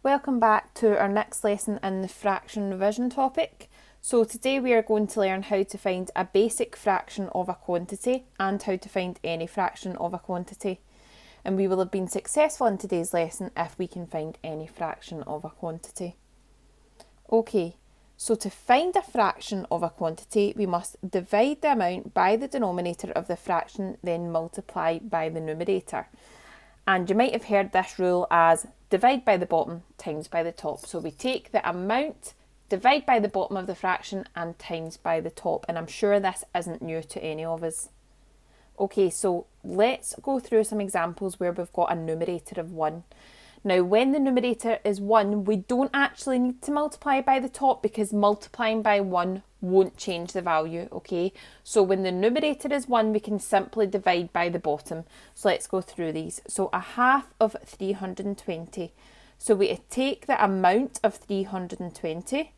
Welcome back to our next lesson in the fraction revision topic. So today we are going to learn how to find a basic fraction of a quantity and how to find any fraction of a quantity. And we will have been successful in today's lesson if we can find any fraction of a quantity. Okay, so to find a fraction of a quantity, we must divide the amount by the denominator of the fraction, then multiply by the numerator. And you might have heard this rule as divide by the bottom times by the top. So we take the amount, divide by the bottom of the fraction and times by the top. And I'm sure this isn't new to any of us. Okay, so let's go through some examples where we've got a numerator of 1. Now, when the numerator is 1, we don't actually need to multiply by the top because multiplying by 1 won't change the value, okay? So when the numerator is 1, we can simply divide by the bottom. So let's go through these. So a half of 320. So we take the amount of 320.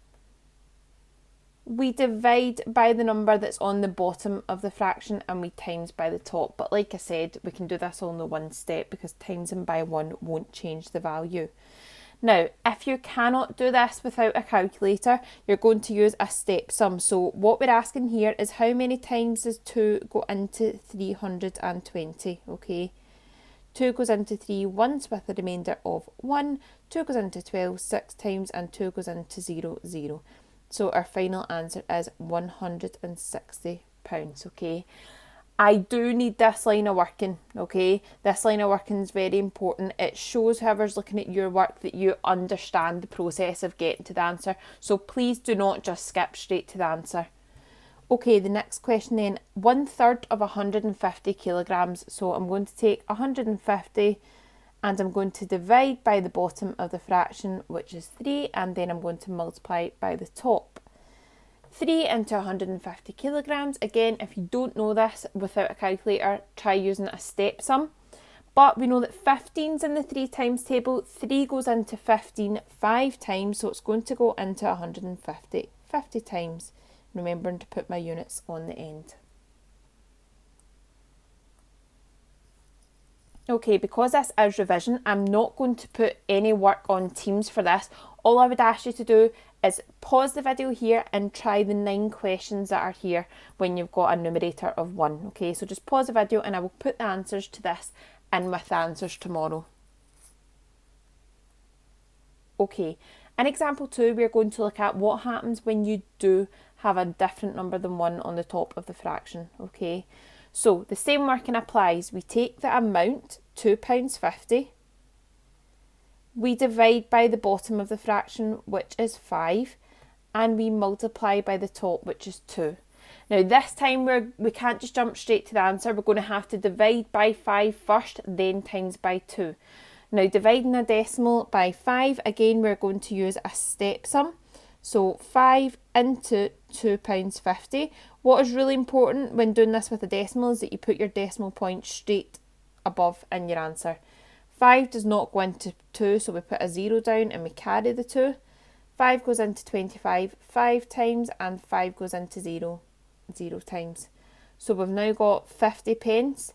We divide by the number that's on the bottom of the fraction and we times by the top. But like I said, we can do this all in the one step because timesing by 1 won't change the value. Now, if you cannot do this without a calculator, you're going to use a step sum. So what we're asking here is how many times does 2 go into 320, okay? 2 goes into 3 once with a remainder of 1, 2 goes into 12 6 times and 2 goes into 0, 0. So our final answer is £160, okay? I do need this line of working, okay? This line of working is very important. It shows whoever's looking at your work that you understand the process of getting to the answer. So please do not just skip straight to the answer. Okay, the next question then, 1/3 of 150 kilograms. So I'm going to take 150 and I'm going to divide by the bottom of the fraction, which is 3, and then I'm going to multiply by the top. 3 into 150 kilograms. Again, if you don't know this without a calculator, try using a step sum. But we know that 15's in the 3 times table. 3 goes into 15 5 times, so it's going to go into 150 50 times. Remembering to put my units on the end. Okay, because this is revision, I'm not going to put any work on Teams for this. All I would ask you to do is pause the video here and try the 9 questions that are here when you've got a numerator of 1. Okay, so just pause the video and I will put the answers to this in with the answers tomorrow. Okay, in example 2, we're going to look at what happens when you do have a different number than 1 on the top of the fraction. Okay. So the same working applies. We take the amount, £2.50. We divide by the bottom of the fraction, which is 5, and we multiply by the top, which is 2. Now this time we can't just jump straight to the answer. We're going to have to divide by 5 first, then times by 2. Now dividing a decimal by 5, again we're going to use a step sum. So 5 into £2.50. What is really important when doing this with a decimal is that you put your decimal point straight above in your answer. 5 does not go into 2, so we put a 0 down and we carry the 2. 5 goes into 25 5 times and 5 goes into 0 0 times. So we've now got 50 pence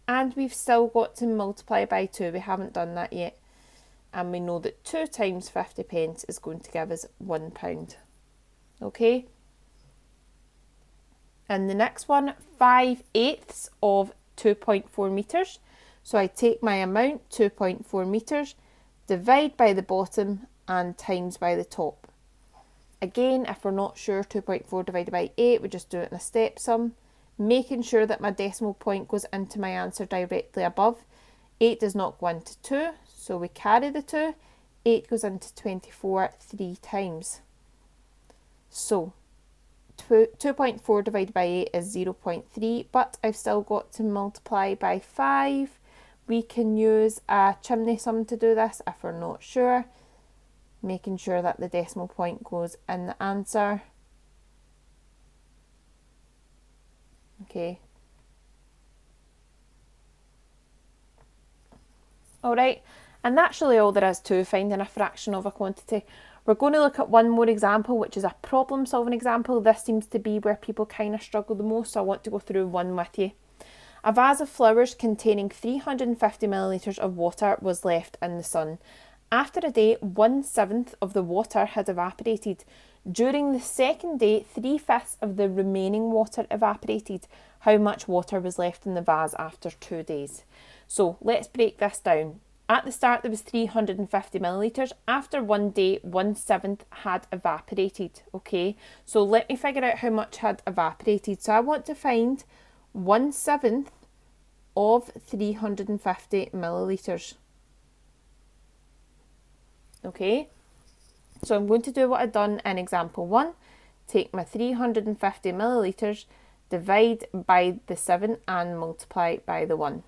and we've still got to multiply by 2. We haven't done that yet. And we know that 2 times 50 pence is going to give us £1. Okay? And the next one, 5/8 of 2.4 metres. So I take my amount, 2.4 metres, divide by the bottom and times by the top. Again, if we're not sure, 2.4 divided by 8, we just do it in a step sum, making sure that my decimal point goes into my answer directly above. 8 does not go into 2, so we carry the 2. 8 goes into 24 3 times. So 2.4 divided by 8 is 0.3, but I've still got to multiply by 5. We can use a chimney sum to do this if we're not sure, making sure that the decimal point goes in the answer. Okay. Alright, and that's really all there is to finding a fraction of a quantity. We're going to look at one more example, which is a problem solving example. This seems to be where people kind of struggle the most, so I want to go through one with you. A vase of flowers containing 350 millilitres of water was left in the sun After a day, 1/7 of the water had evaporated. During the second day, 3/5 of the remaining water evaporated. How much water was left in the vase after 2 days? So let's break this down. At the start, there was 350 millilitres. After 1 day, 1/7 had evaporated. Okay, so let me figure out how much had evaporated. So I want to find 1/7 of 350 millilitres. Okay, so I'm going to do what I've done in example 1. Take my 350 millilitres, divide by the 7 and multiply by the 1.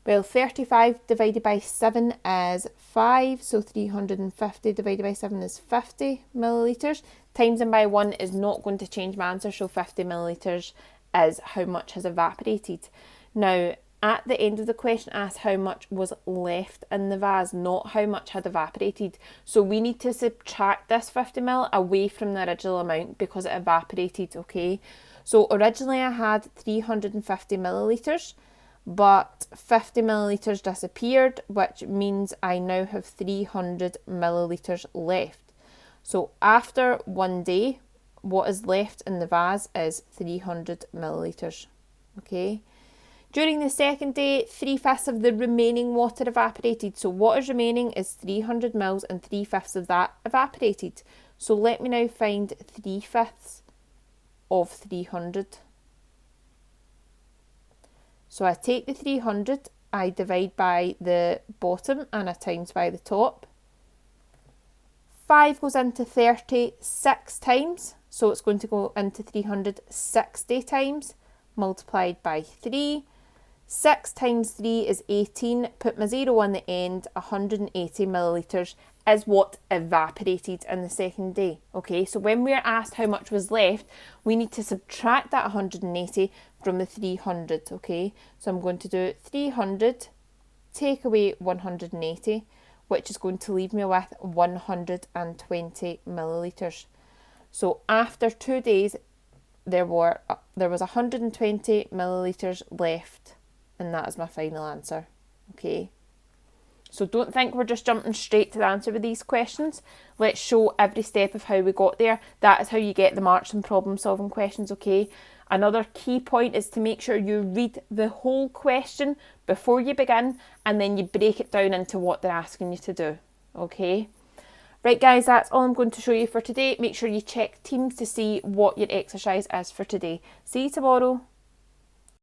Well, 35 divided by 7 is 5, so 350 divided by 7 is 50 millilitres. Times them by 1 is not going to change my answer, so 50 millilitres is how much has evaporated. Now, at the end of the question, asked how much was left in the vase, not how much had evaporated. So we need to subtract this 50 ml away from the original amount because it evaporated, okay? So originally I had 350 millilitres, but 50 millilitres disappeared, which means I now have 300 millilitres left. So after 1 day, what is left in the vase is 300 millilitres, okay? During the second day, 3/5 of the remaining water evaporated. So what is remaining is 300 mils and 3/5 of that evaporated. So let me now find 3/5 of 300. So I take the 300, I divide by the bottom and I times by the top. 5 goes into 30 6 times, so it's going to go into 360 times, multiplied by 3. 6 times 3 is 18, put my 0 on the end, 180 millilitres is what evaporated in the second day. Okay, so when we're asked how much was left, we need to subtract that 180 from the 300, okay? So I'm going to do 300, take away 180, which is going to leave me with 120 millilitres. So after 2 days, there was 120 millilitres left. And that is my final answer, okay? So don't think we're just jumping straight to the answer with these questions. Let's show every step of how we got there. That is how you get the marks in problem solving questions, okay? Another key point is to make sure you read the whole question before you begin and then you break it down into what they're asking you to do, okay? Right guys, that's all I'm going to show you for today. Make sure you check Teams to see what your exercise is for today. See you tomorrow.